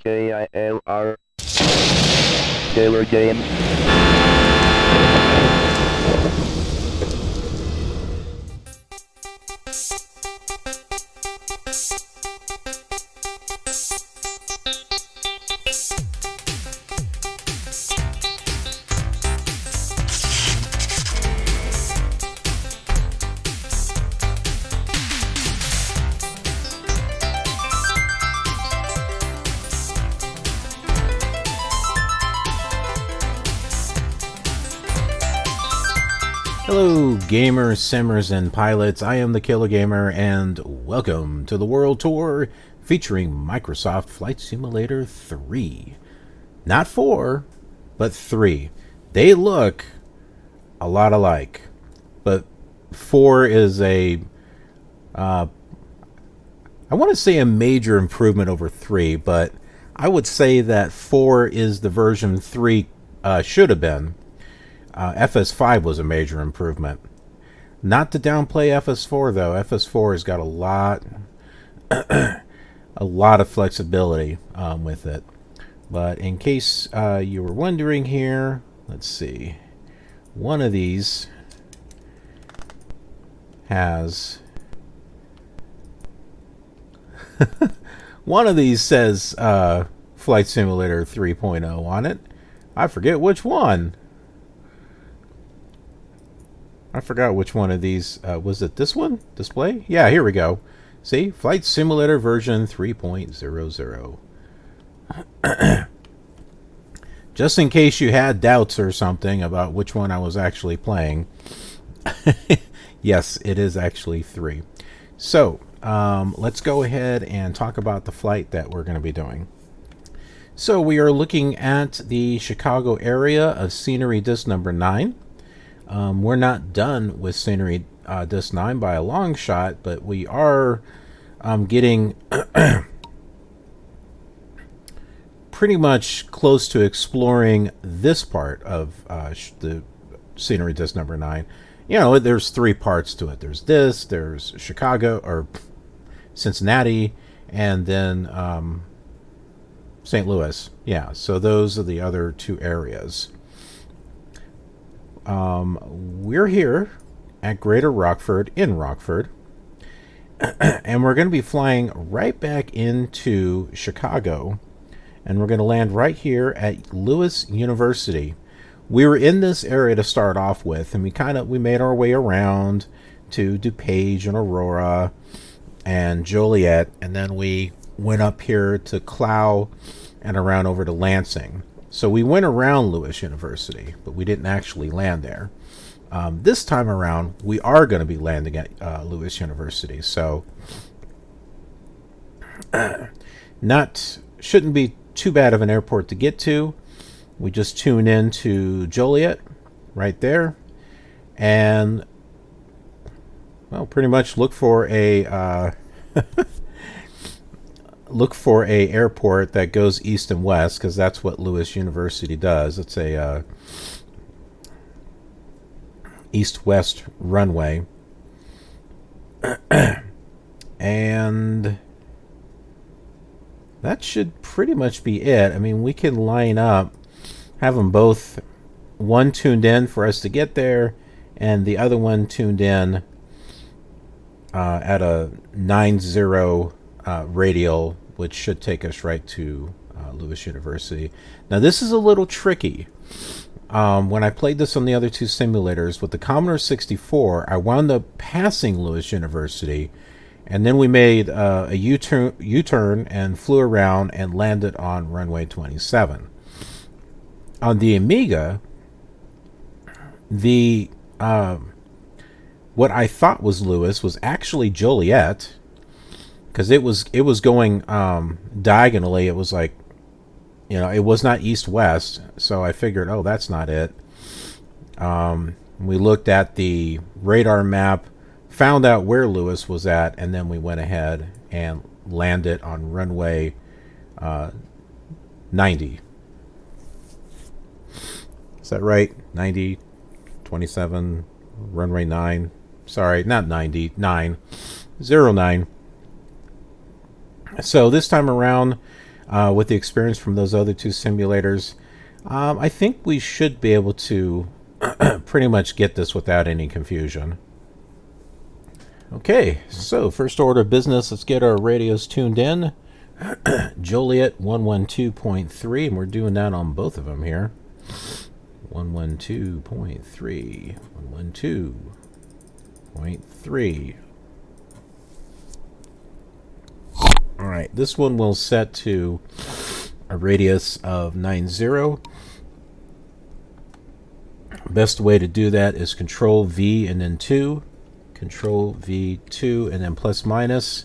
KILR Killer Game. Hello gamers, simmers, and pilots. I am the Killer Gamer, and welcome to the World Tour featuring Microsoft Flight Simulator 3. Not 4, but 3. They look a lot alike, but 4 is I want to say a major improvement over 3, but I would say that 4 is the version 3 should have been. FS5 was a major improvement. Not to downplay FS4 though. FS4 has got a lot of flexibility with it. But in case you were wondering here, let's see. One of these has one of these says Flight Simulator 3.0 on it. I forget which one. I forgot which one of these. Was it this one? Display? Yeah, here we go. See? Flight Simulator version 3.00. Just in case you had doubts or something about which one I was actually playing. Yes, it is actually 3. So, let's go ahead and talk about the flight that we're going to be doing. So, we are looking at the Chicago area of scenery disc number 9. We're not done with scenery disc 9 by a long shot, but we are getting pretty much close to exploring this part of the scenery disc number 9. You know, there's 3 parts to it. There's this, there's Chicago, or Cincinnati, and then St. Louis. Yeah, so those are the other 2 areas. We're here at Greater Rockford, in Rockford, and we're going to be flying right back into Chicago, and we're going to land right here at Lewis University. We were in this area to start off with, and we made our way around to DuPage and Aurora and Joliet, and then we went up here to Clow and around over to Lansing. So we went around Lewis University, but we didn't actually land there. This time around, we are going to be landing at Lewis University. So shouldn't be too bad of an airport to get to. We just tune in to Joliet right there, and well, pretty much look for a airport that goes east and west, because that's what Lewis University does. It's a east-west runway. And that should pretty much be it. I mean, we can line up, have them both, one tuned in for us to get there, and the other one tuned in at a 90 radial, which should take us right to Lewis University. Now, this is a little tricky. When I played this on the other 2 simulators with the Commodore 64, I wound up passing Lewis University, and then we made a U-turn and flew around and landed on runway 27. On the Amiga, the what I thought was Lewis was actually Joliet, because it was going diagonally. It was like, you know, it was not east-west, so I figured, oh, that's not it. We looked at the radar map, found out where Lewis was at, and then we went ahead and landed on runway 90. Is that right? 90, 27, runway 9. Sorry, not 90, 9. 09. So this time around, with the experience from those other two simulators, I think we should be able to pretty much get this without any confusion. Okay, so first order of business, let's get our radios tuned in. Joliet 112.3, and we're doing that on both of them here. 112.3, 112.3. Alright, this one will set to a radius of 90. Best way to do that is Control V and then 2. Control V2 and then plus minus.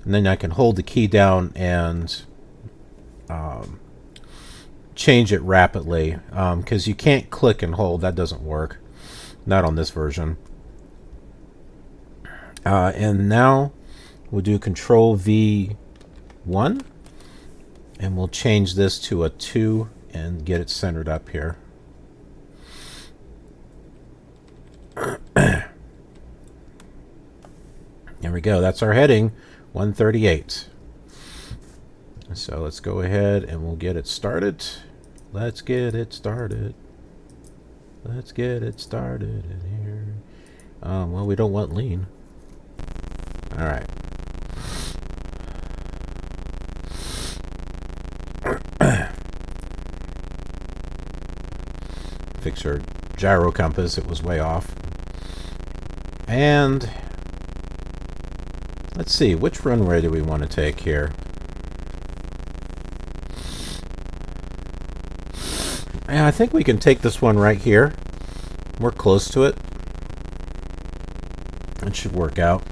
And then I can hold the key down and change it rapidly. Because you can't click and hold. That doesn't work. Not on this version. And now we'll do Control V1. And we'll change this to a 2 and get it centered up here. There we go. That's our heading, 138. So let's go ahead and we'll get it started. Let's get it started. Let's get it started in here. Well, we don't want lean. All right. Fix our gyro compass. It was way off. And let's see, which runway do we want to take here? Yeah, I think we can take this one right here. We're close to it. It should work out.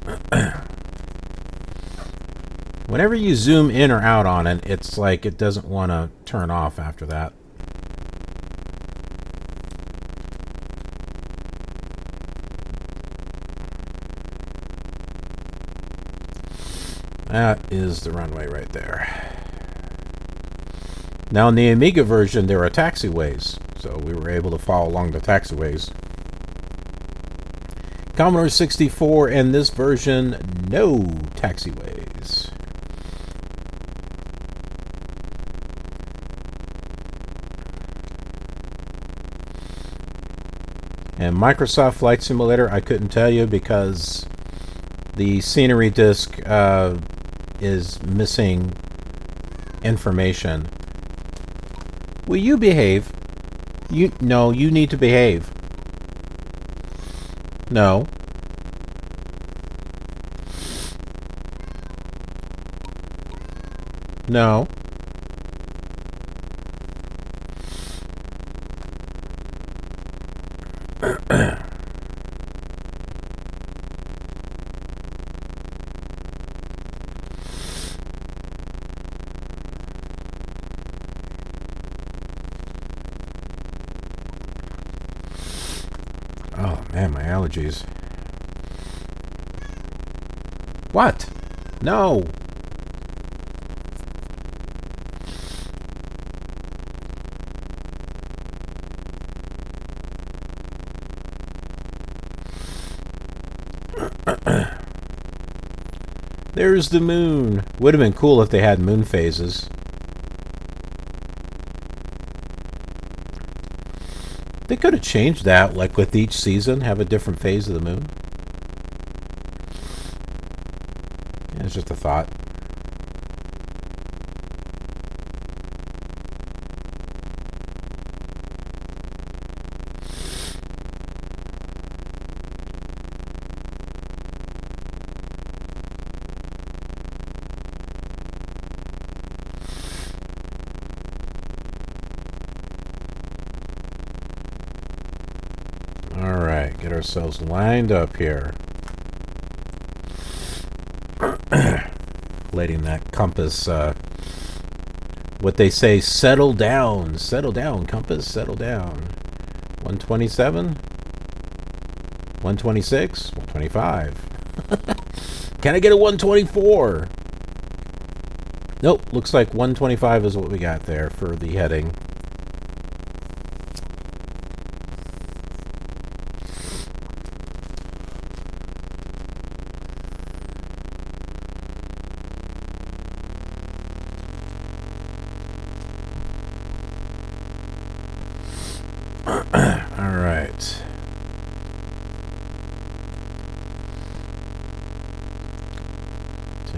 Whenever you zoom in or out on it, it's like it doesn't want to turn off after that. That is the runway right there. Now in the Amiga version, there are taxiways, so we were able to follow along the taxiways. Commodore 64 and this version, no taxiways. And Microsoft Flight Simulator, I couldn't tell you because the scenery disk is missing information. Will you behave? No, you need to behave. No. No. Oh man, my allergies. What? No. There's the moon. Would have been cool if they had moon phases. They could have changed that, like with each season, have a different phase of the moon. Yeah, it's just a thought. Alright, get ourselves lined up here. Letting that compass, what they say, settle down, compass, settle down. 127? 126? 125? Can I get a 124? Nope, looks like 125 is what we got there for the heading.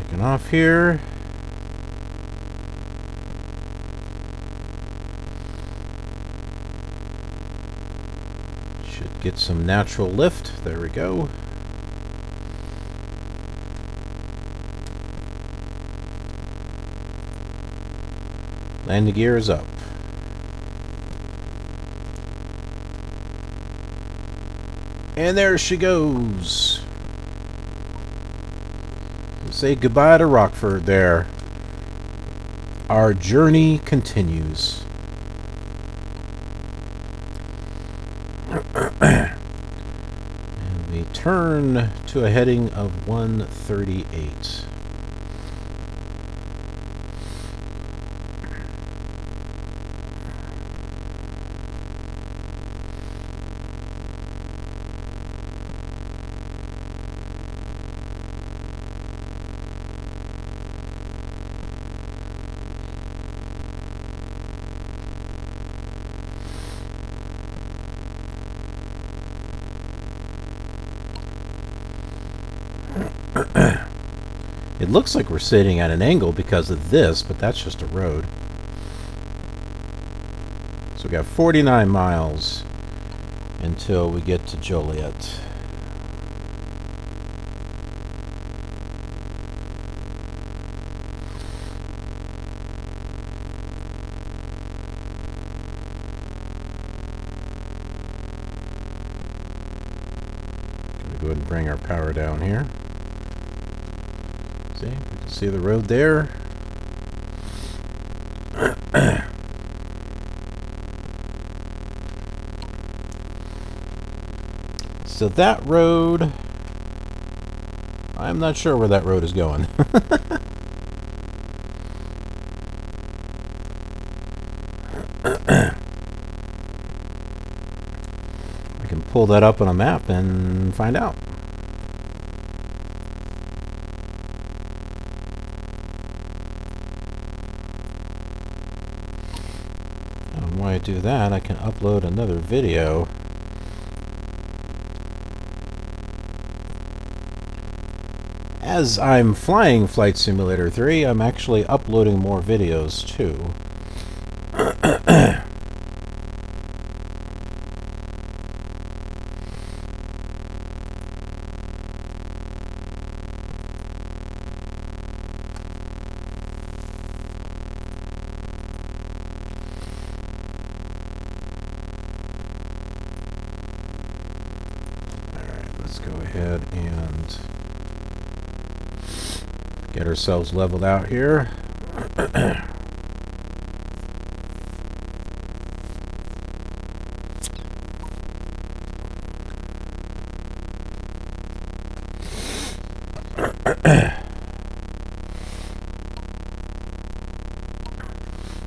Taking off here. Should get some natural lift. There we go. Landing gear is up. And there she goes. Say goodbye to Rockford there. Our journey continues. And we turn to a heading of 138. It looks like we're sitting at an angle because of this, but that's just a road. So we got 49 miles until we get to Joliet. Gonna go ahead and bring our power down here. See, we can see the road there. So that road, I'm not sure where that road is going. I can pull that up on a map and find out. And while I do that, I can upload another video. As I'm flying Flight Simulator 3, I'm actually uploading more videos too. Alright, let's go ahead and get ourselves leveled out here.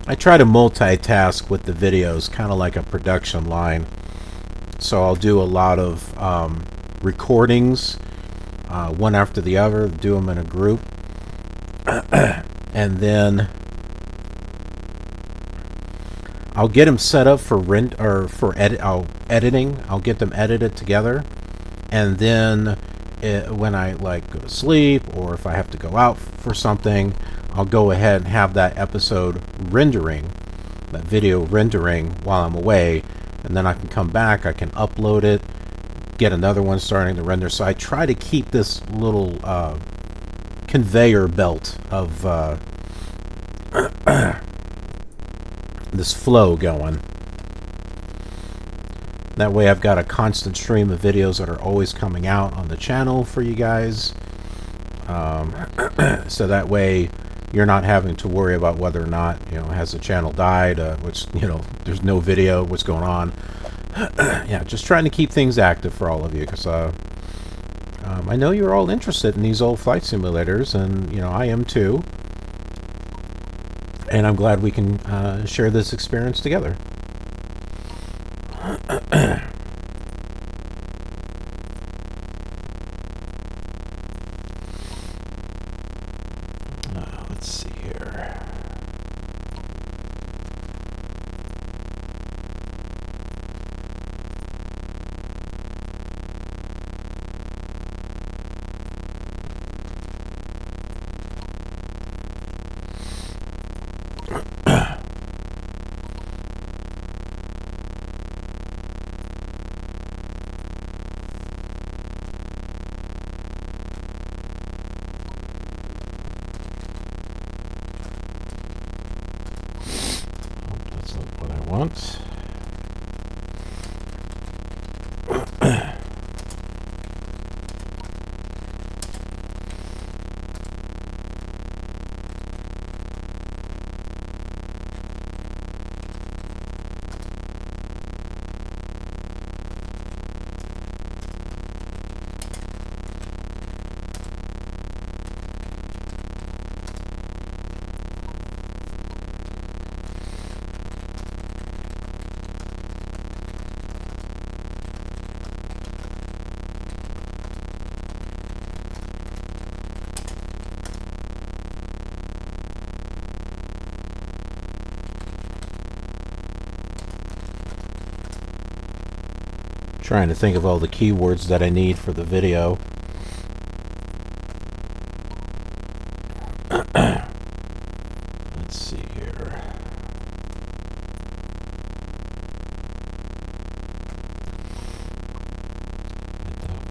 I try to multitask with the videos, kind of like a production line. So I'll do a lot of recordings, one after the other, do them in a group. And then I'll get them set up for editing. I'll get them edited together, and then when I go to sleep, or if I have to go out for something, I'll go ahead and have that episode rendering, that video rendering while I'm away, and then I can come back, I can upload it, get another one starting to render. So I try to keep this little conveyor belt of this flow going. That way I've got a constant stream of videos that are always coming out on the channel for you guys. So that way you're not having to worry about whether or not, has the channel died, which, there's no video, what's going on. Yeah, just trying to keep things active for all of you, because I know you're all interested in these old flight simulators, and, I am too. And I'm glad we can share this experience together. Let's see here. want. Trying to think of all the keywords that I need for the video. Let's see here. Get that one.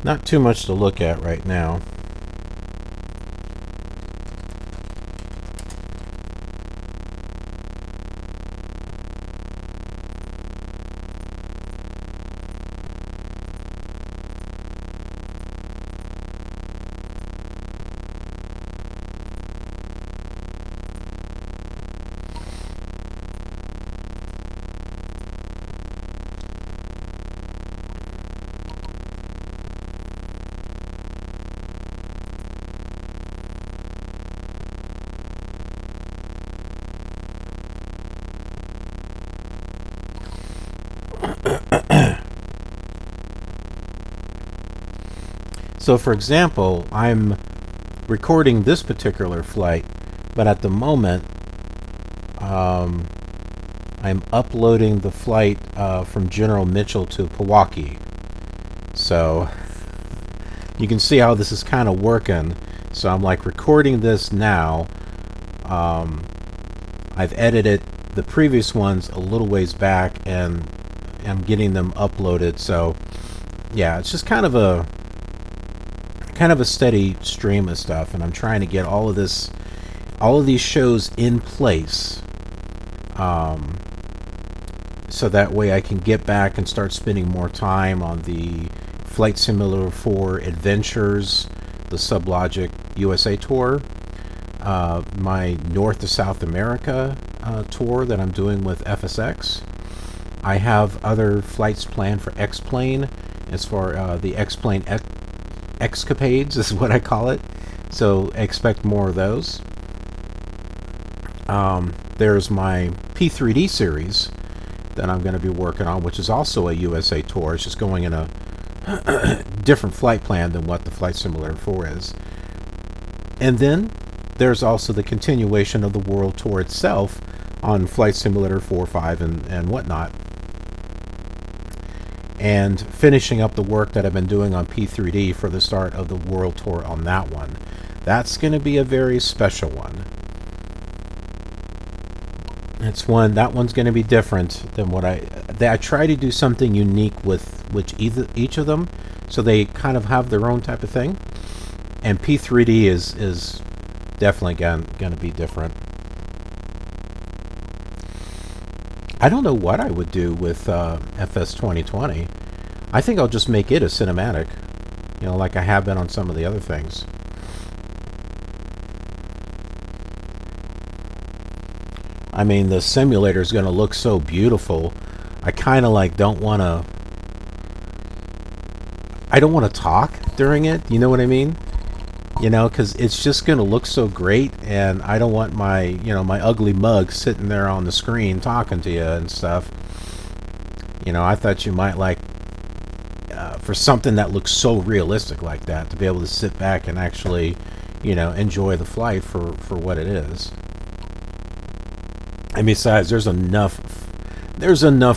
Not too much to look at right now. So for example, I'm recording this particular flight, but at the moment I'm uploading the flight from General Mitchell to Pewaukee. So you can see how this is kind of working. So I'm like recording this now. I've edited the previous ones a little ways back and I'm getting them uploaded. So yeah, it's just kind of a steady stream of stuff, and I'm trying to get all of these shows in place, so that way I can get back and start spending more time on the Flight Simulator 4 Adventures, the SubLogic USA tour, my North to South America tour that I'm doing with FSX. I have other flights planned for X-Plane, as far the X-Plane Xcapades is what I call it, so expect more of those. There's my P3D series that I'm going to be working on, which is also a USA tour. It's just going in a different flight plan than what the Flight Simulator 4 is. And then there's also the continuation of the World Tour itself on Flight Simulator 4, 5, and whatnot. And finishing up the work that I've been doing on P3D for the start of the World Tour on that one. That's going to be a very special one. That one's going to be different than what I try to do something unique with each of them, so they kind of have their own type of thing. And P3D is definitely going to be different. I don't know what I would do with FS 2020. I think I'll just make it a cinematic, like I have been on some of the other things. I mean, the simulator is going to look so beautiful. I kind of don't want to talk during it. You know what I mean? Because it's just going to look so great, and I don't want my ugly mug sitting there on the screen talking to you and stuff. I thought you might for something that looks so realistic like that, to be able to sit back and actually, enjoy the flight for what it is. And besides, there's enough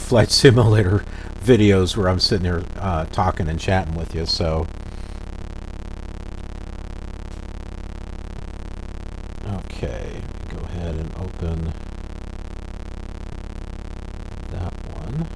flight simulator videos where I'm sitting here talking and chatting with you. So, okay, go ahead and open that one.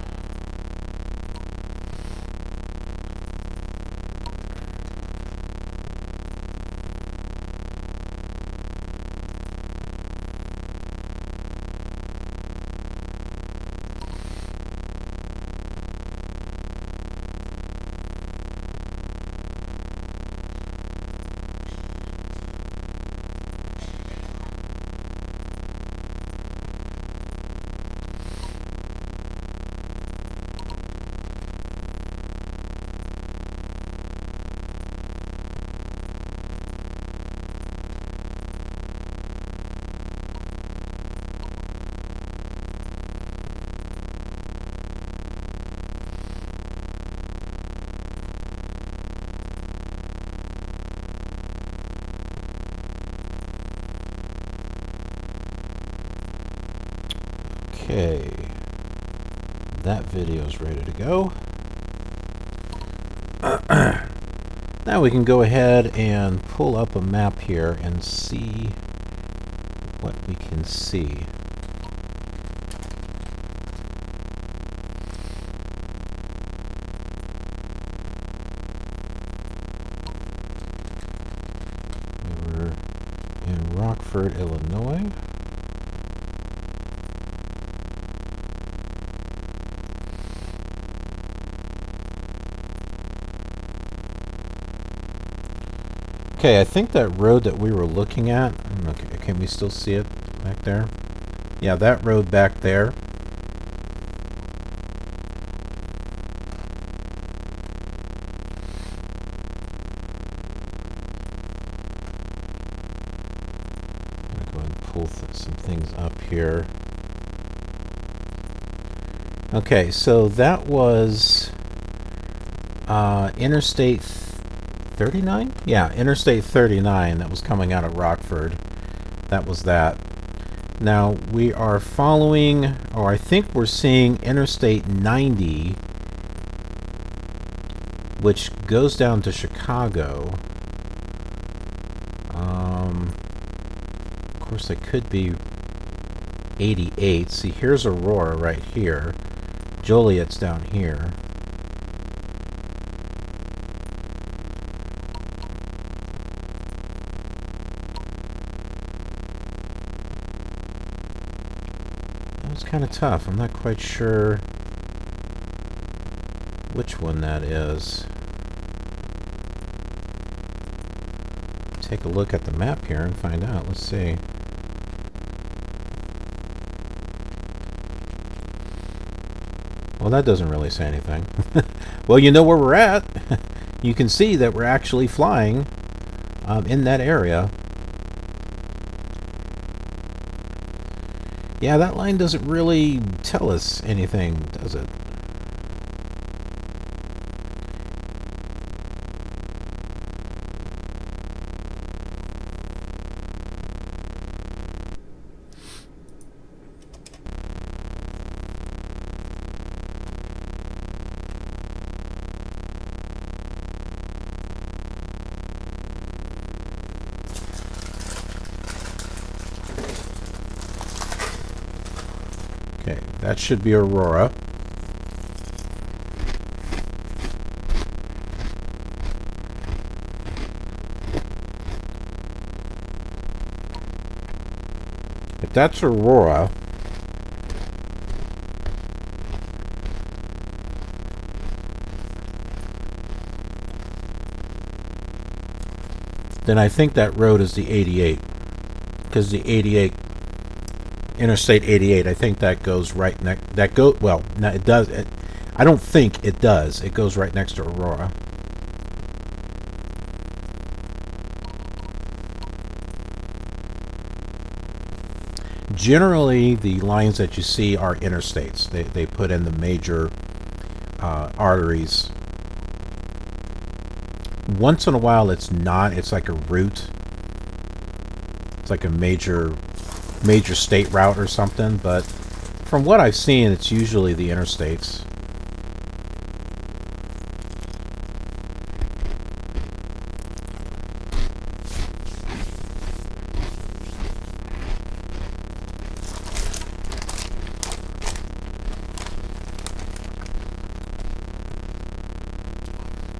Okay, that video is ready to go. Now we can go ahead and pull up a map here and see what we can see. We're in Rockford, Illinois. Okay, I think that road that we were looking at, okay, can we still see it back there? Yeah, that road back there. I'm going to go ahead and pull some things up here. Okay, so that was Interstate 39? Yeah, Interstate 39 that was coming out of Rockford. That was that. Now we are following, or I think we're seeing Interstate 90, which goes down to Chicago. Of course, it could be 88. See, here's Aurora right here. Joliet's down here. Kind of tough. I'm not quite sure which one that is. Take a look at the map here and find out. Let's see. Well, that doesn't really say anything. Well, you know where we're at. You can see that we're actually flying in that area. Yeah, that line doesn't really tell us anything, does it? Okay, that should be Aurora. If that's Aurora, then I think that road is the 88, because the 88, Interstate 88, I think that goes right next. Well, no, it does. I don't think it does. It goes right next to Aurora. Generally, the lines that you see are interstates. They put in the major arteries. Once in a while, it's not. It's like a route. It's like a major major state route or something, but from what I've seen, it's usually the interstates.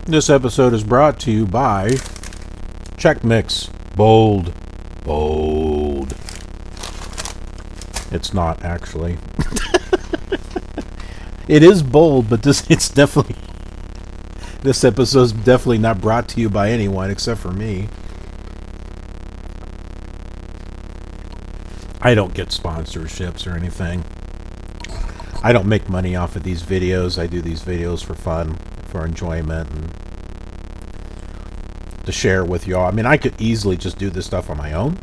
This episode is brought to you by Check Mix. Bold. Bold. It's not, actually. It is bold, but this episode's definitely not brought to you by anyone except for me. I don't get sponsorships or anything. I don't make money off of these videos. I do these videos for fun, for enjoyment, and to share with y'all. I mean, I could easily just do this stuff on my own,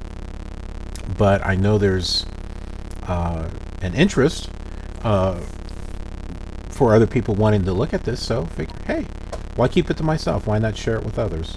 but I know there's an interest for other people wanting to look at this, so figure, hey, why keep it to myself? Why not share it with others?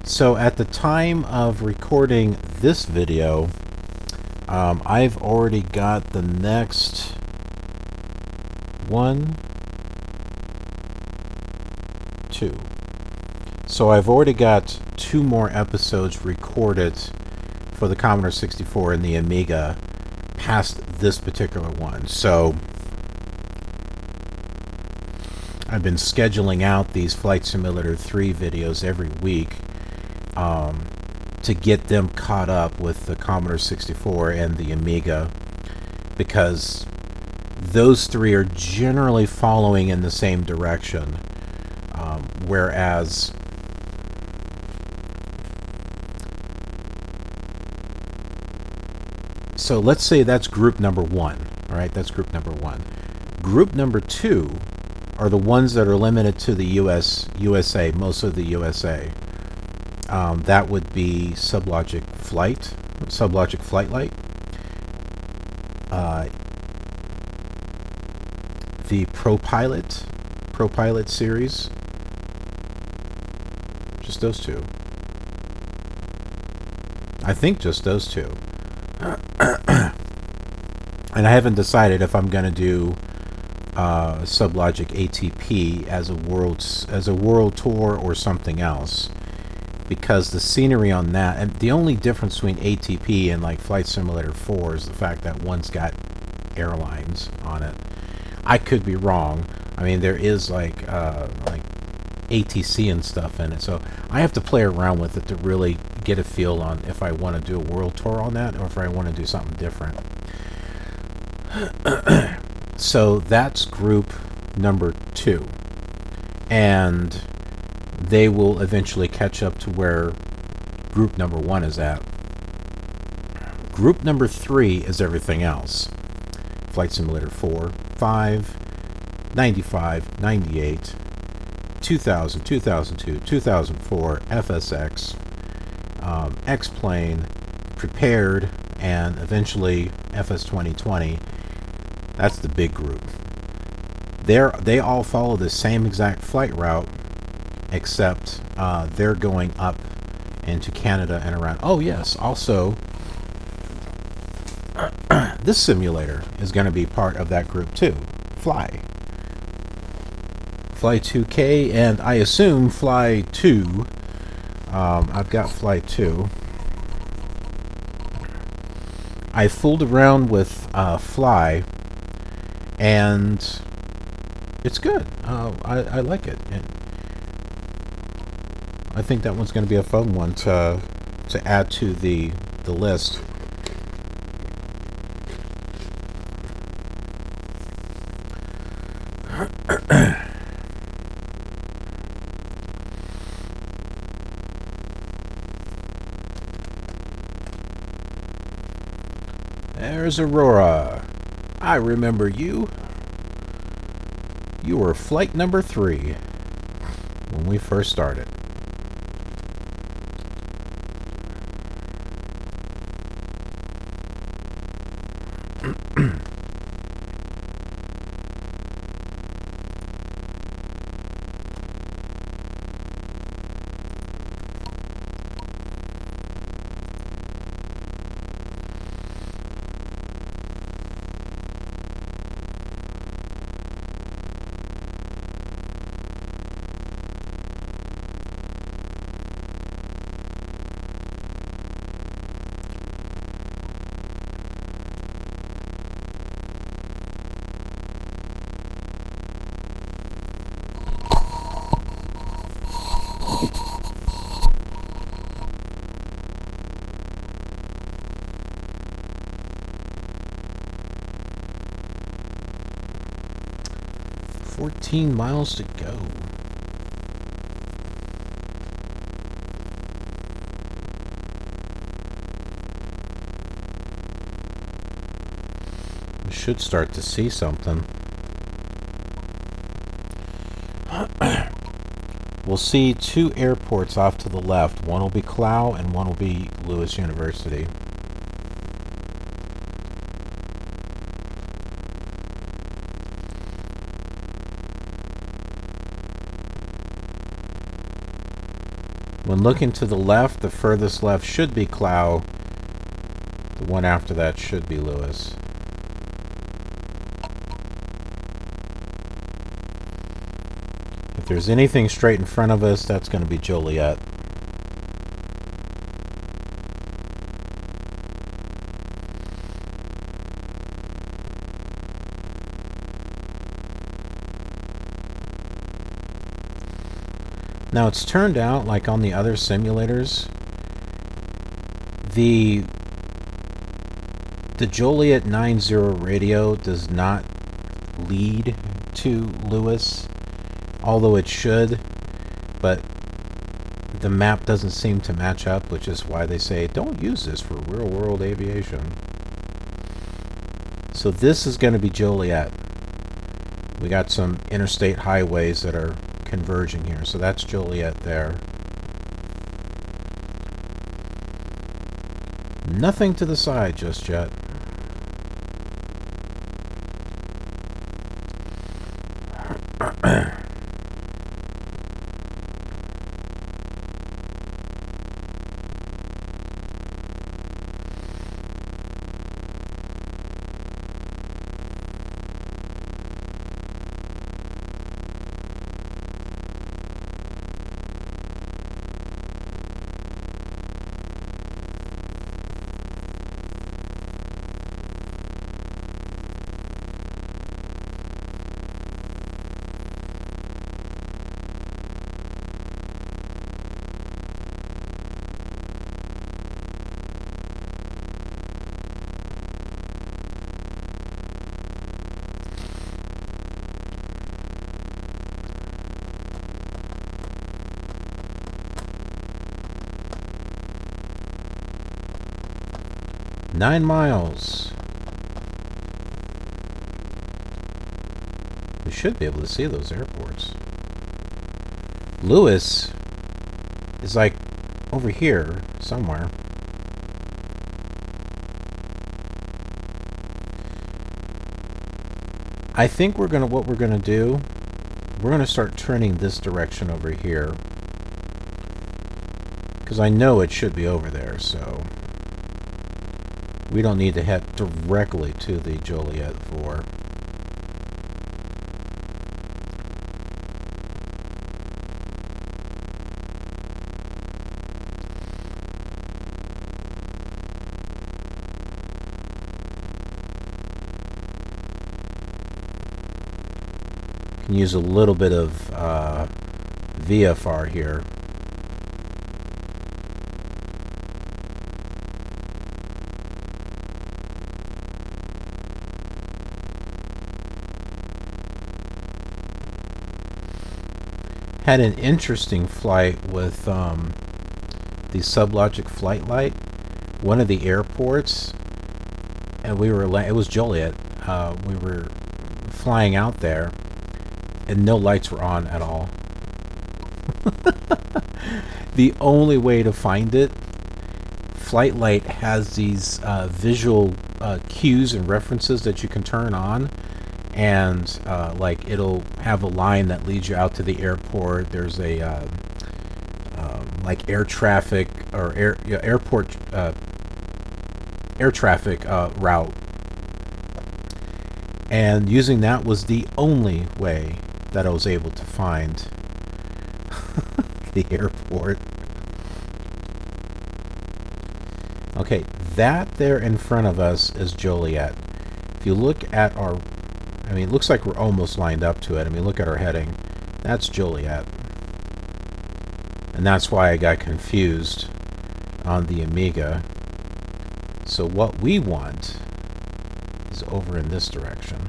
So at the time of recording this video, I've already got the next 1, 2. So I've already got 2 more episodes recorded for the Commodore 64 and the Amiga past this particular one. So I've been scheduling out these Flight Simulator 3 videos every week to get them caught up with the Commodore 64 and the Amiga, because those 3 are generally following in the same direction, whereas so let's say that's group number 1. All right, that's group number 1. Group number 2 are the ones that are limited to the USA, most of the USA. That would be SubLogic Flight Light, the Pro Pilot series, just those 2. I think just those 2. And I haven't decided if I'm going to do SubLogic ATP as a world tour or something else, because the scenery on that, and the only difference between ATP and like Flight Simulator 4 is the fact that one's got airlines on it. I could be wrong. I mean, there is like ATC and stuff in it, so I have to play around with it to really get a feel on if I want to do a world tour on that or if I want to do something different. So that's group number 2, and they will eventually catch up to where group number 1 is at. Group number 3 is everything else. Flight Simulator 4, 5, 95, 98, 2000, 2002, 2004, FSX, X-Plane, Prepared, and eventually FS 2020. That's the big group. They all follow the same exact flight route, except they're going up into Canada and around. Oh yes, also this simulator is going to be part of that group too. Fly 2K, and I assume Fly 2. I've got Fly 2. I fooled around with Fly, and it's good. I like it. I think that one's going to be a fun one to add to the list. there's Aurora. I remember you. You were flight number 3 when we first started. Miles to go. We should start to see something. We'll see 2 airports off to the left. One will be KLOT and one will be Lewis University. When looking to the left, the furthest left should be KLOT. The one after that should be Lewis. If there's anything straight in front of us, that's going to be Joliet. Now it's turned out, like on the other simulators, the Joliet 90 radio does not lead to Lewis, although it should, but the map doesn't seem to match up, which is why they say don't use this for real-world aviation. So this is going to be Joliet. We got some interstate highways that are converging here, so that's Joliet there. Nothing to the side just yet. Nine miles. We should be able to see those airports. Lewis is like over here somewhere. I think what we're gonna do, we're gonna start turning this direction over here, because I know it should be over there, so we don't need to head directly to the Joliet 4. Can use a little bit of VFR here. Had an interesting flight with the SubLogic flight light. One of the airports, and it was Joliet. We were flying out there, and no lights were on at all. The only way to find it, Flight Light has these visual cues and references that you can turn on, and like it'll have a line that leads you out to the airport. There's a like air traffic or airport air traffic route, and using that was the only way that I was able to find the airport. Okay, that there in front of us is Joliet. If you look at our, I mean, it looks like we're almost lined up to it. I mean, look at our heading. That's Joliet. And that's why I got confused on the Amiga. So what we want is over in this direction.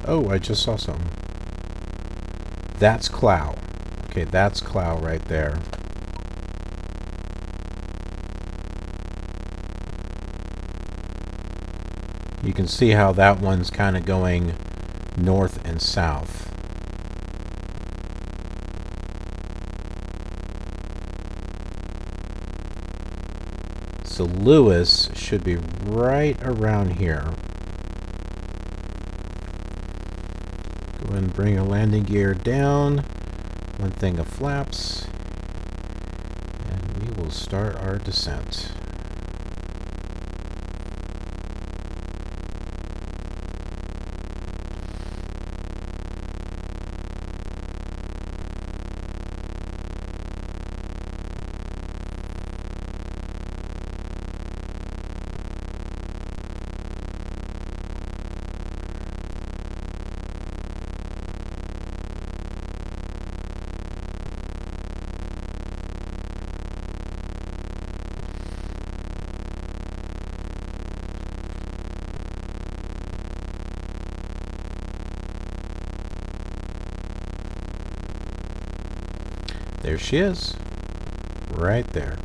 Oh, I just saw something. That's KLOT. Okay, that's KLOT right there. You can see how that one's kind of going north and south. So Lewis should be right around here. Go ahead and bring a landing gear down. One thing of flaps. And we will start our descent. There she is, right there.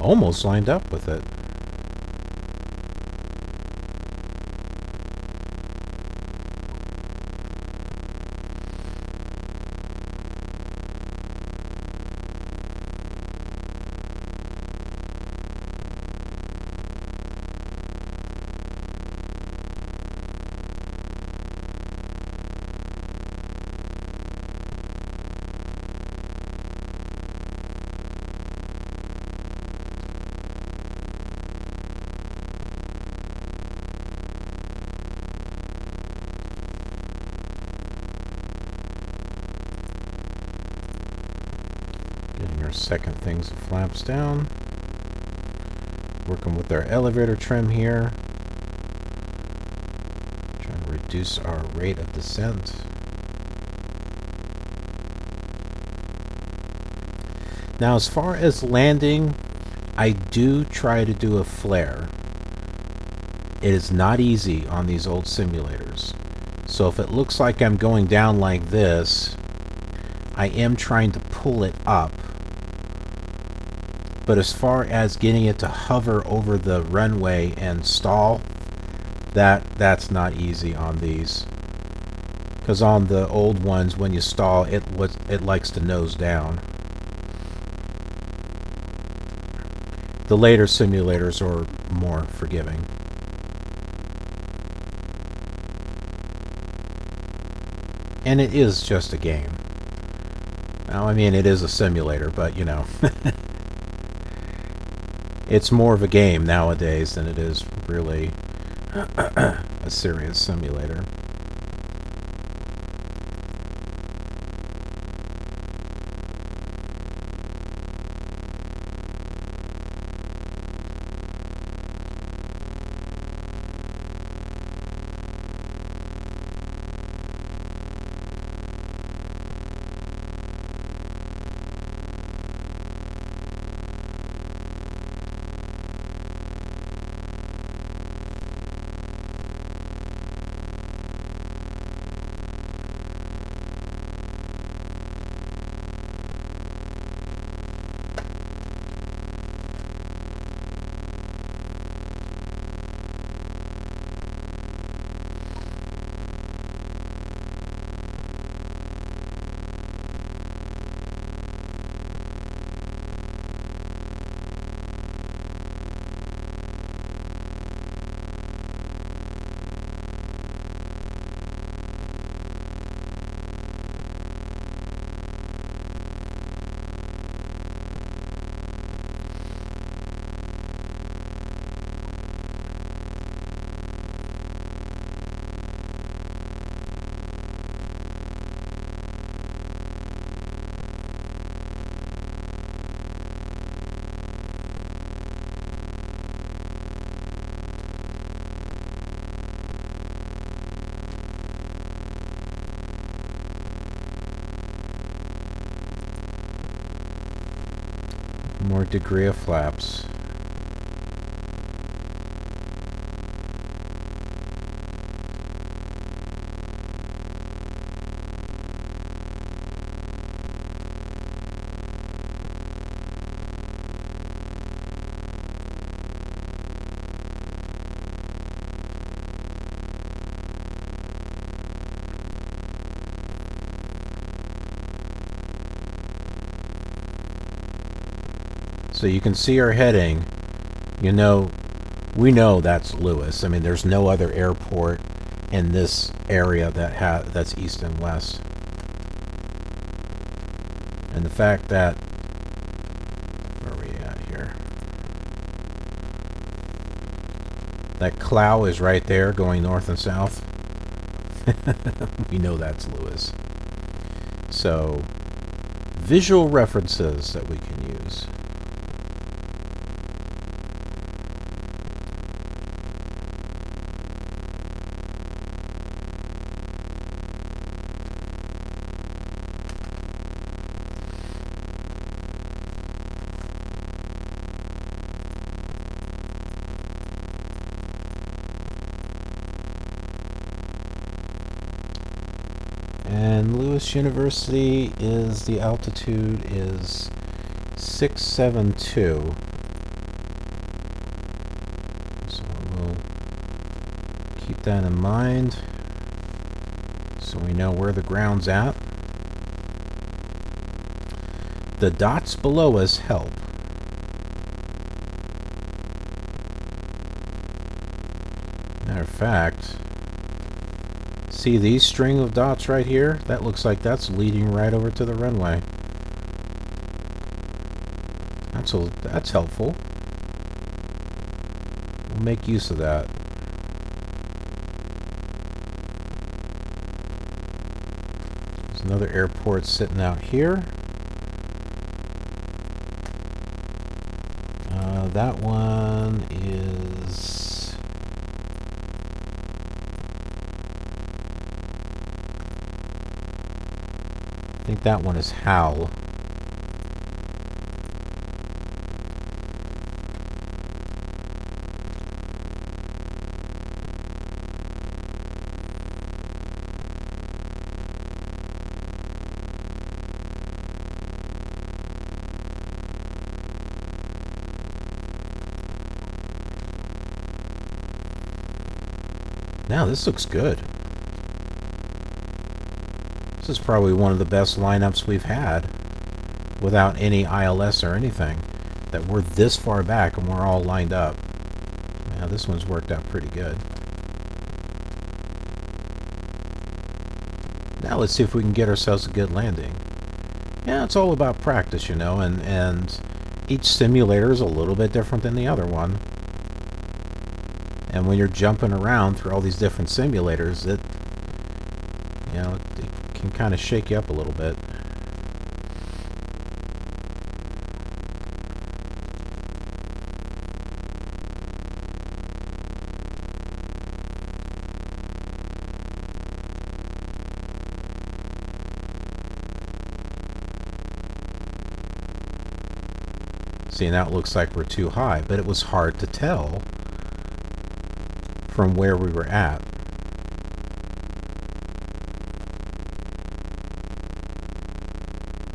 Almost lined up with it. Getting our second things of flaps down. Working with our elevator trim here. Trying to reduce our rate of descent. Now, as far as landing, I do try to do a flare. It is not easy on these old simulators. So if it looks like I'm going down like this, I am trying to pull it up. But as far as getting it to hover over the runway and stall, that's not easy on these. Because on the old ones, when you stall, it likes to nose down. The later simulators are more forgiving. And it is just a game. Now, I mean, it is a simulator, but, you know, it's more of a game nowadays than it is really a serious simulator. More degree of flaps. So you can see our heading. We know that's Lewis. I mean, there's no other airport in this area that's east and west. And the fact that, where are we at here? That cloud is right there going north and south. We know that's Lewis. So, visual references that we can use. And Lewis University is, the altitude is 672. So we'll keep that in mind so we know where the ground's at. The dots below us help. Matter of fact, see these string of dots right here? That looks like that's leading right over to the runway. That's helpful. We'll make use of that. There's another airport sitting out here. That one is... I think that one is Howell. Now this looks good. This is probably one of the best lineups we've had without any ILS or anything. That we're this far back and we're all lined up. Yeah, this one's worked out pretty good. Now let's see if we can get ourselves a good landing. Yeah, it's all about practice, you know, and each simulator is a little bit different than the other one. And when you're jumping around through all these different simulators, it can kind of shake you up a little bit. See, now it looks like we're too high, but it was hard to tell from where we were at.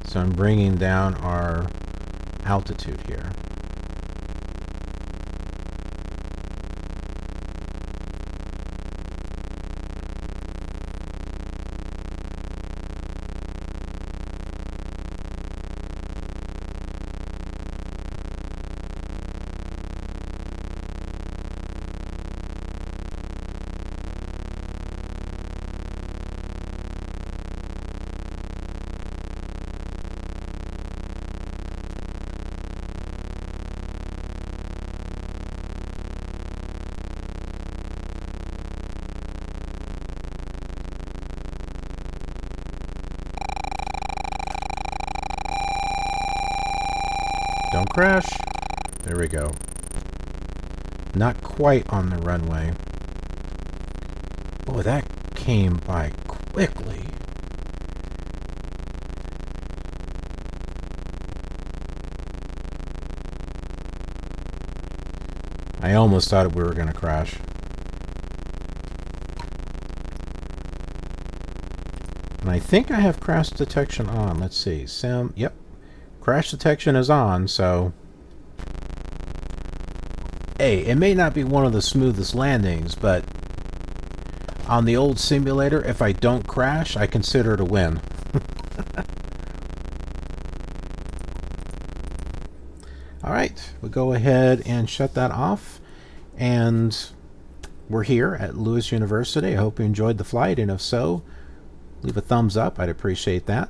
So I'm bringing down our altitude here. Don't crash. There we go. Not quite on the runway. Oh, that came by quickly. I almost thought we were going to crash. And I think I have crash detection on. Let's see. Sim. Yep. Crash detection is on, so... Hey, it may not be one of the smoothest landings, but on the old simulator, if I don't crash, I consider it a win. Alright, we'll go ahead and shut that off. And we're here at Lewis University. I hope you enjoyed the flight, and if so, leave a thumbs up. I'd appreciate that.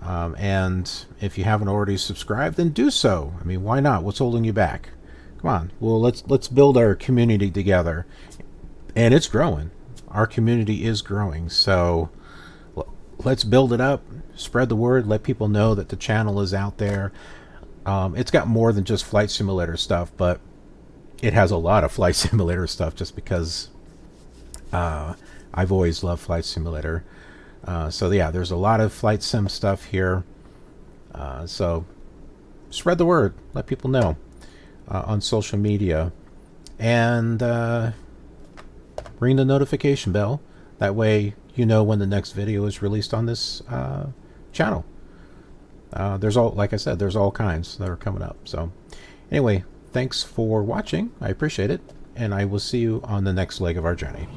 And if you haven't already subscribed, then do so. I mean, why not? What's holding you back? Come on. Well, let's build our community together. And it's growing. Our community is growing. So let's build it up, spread the word, let people know that the channel is out there. It's got more than just flight simulator stuff, but it has a lot of flight simulator stuff just because I've always loved flight simulator. So yeah, there's a lot of flight sim stuff here. So spread the word, let people know on social media, and ring the notification bell. That way you know when the next video is released on this channel. There's all, like I said, there's all kinds that are coming up. So anyway, thanks for watching. I appreciate it, and I will see you on the next leg of our journey.